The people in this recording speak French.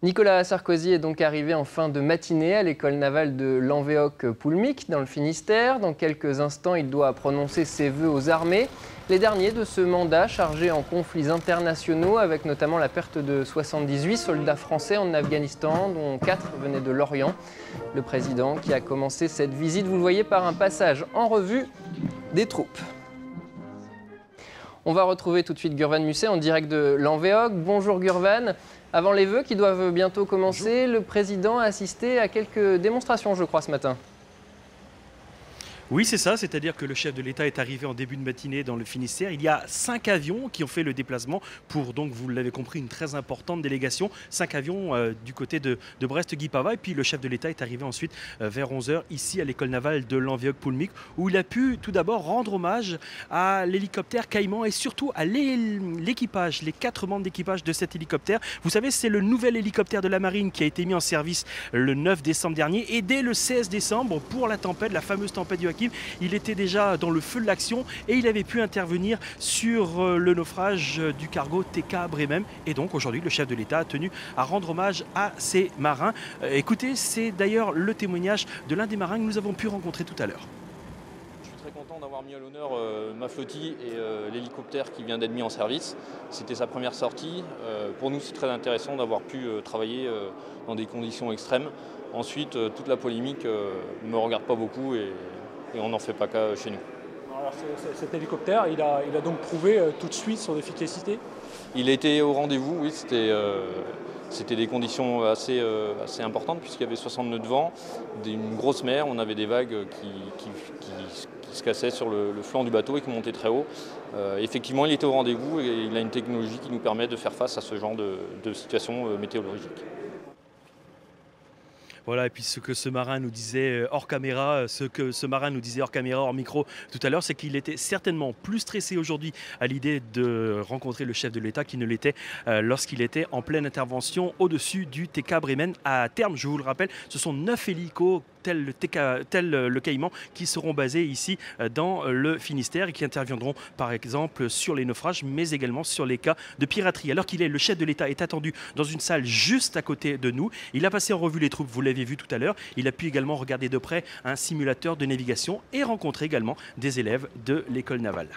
Nicolas Sarkozy est donc arrivé en fin de matinée à l'école navale de Lanvéoc-Poulmic dans le Finistère. Dans quelques instants, il doit prononcer ses vœux aux armées, les derniers de ce mandat chargé en conflits internationaux avec notamment la perte de 78 soldats français en Afghanistan, dont 4 venaient de l'Orient. Le président qui a commencé cette visite, vous le voyez, par un passage en revue des troupes. On va retrouver tout de suite Gurvan Musset en direct de Lanvéoc. Bonjour Gurvan. Avant les vœux qui doivent bientôt commencer, le président a assisté à quelques démonstrations, je crois, ce matin. Oui, c'est ça, c'est-à-dire que le chef de l'État est arrivé en début de matinée dans le Finistère. Il y a 5 avions qui ont fait le déplacement pour, donc vous l'avez compris, une très importante délégation. 5 avions du côté de Brest-Guipava. Et puis le chef de l'État est arrivé ensuite vers 11 h ici à l'école navale de Lanvéoc-Poulmic, où il a pu tout d'abord rendre hommage à l'hélicoptère Caïman et surtout à l'équipage, les 4 membres d'équipage de cet hélicoptère. Vous savez, c'est le nouvel hélicoptère de la marine qui a été mis en service le 9 décembre dernier. Et dès le 16 décembre, pour la tempête, la fameuse tempête Joachim, il était déjà dans le feu de l'action et il avait pu intervenir sur le naufrage du cargo TK Bremen. Et donc aujourd'hui, le chef de l'État a tenu à rendre hommage à ces marins. Écoutez, c'est d'ailleurs le témoignage de l'un des marins que nous avons pu rencontrer tout à l'heure. Je suis très content d'avoir mis à l'honneur ma flottille et l'hélicoptère qui vient d'être mis en service. C'était sa première sortie. Pour nous, c'est très intéressant d'avoir pu travailler dans des conditions extrêmes. Ensuite, toute la polémique ne me regarde pas beaucoup et on n'en fait pas cas chez nous. Alors, cet hélicoptère, il a donc prouvé tout de suite son efficacité? Il a été au rendez-vous, oui, c'était des conditions assez importantes puisqu'il y avait 60 nœuds de vent, une grosse mer, on avait des vagues qui se cassaient sur le flanc du bateau et qui montaient très haut. Effectivement, il était au rendez-vous et il a une technologie qui nous permet de faire face à ce genre de situation météorologique. Voilà, et puis ce que ce marin nous disait hors caméra, hors micro tout à l'heure, c'est qu'il était certainement plus stressé aujourd'hui à l'idée de rencontrer le chef de l'État qu'il ne l'était lorsqu'il était en pleine intervention au-dessus du TK Bremen. À terme, je vous le rappelle, ce sont 9 hélicos tel le Caïman qui seront basés ici dans le Finistère et qui interviendront par exemple sur les naufrages mais également sur les cas de piraterie. Alors qu'il est, le chef de l'État est attendu dans une salle juste à côté de nous. Il a passé en revue les troupes, vous l'avez vu tout à l'heure. Il a pu également regarder de près un simulateur de navigation et rencontrer également des élèves de l'école navale.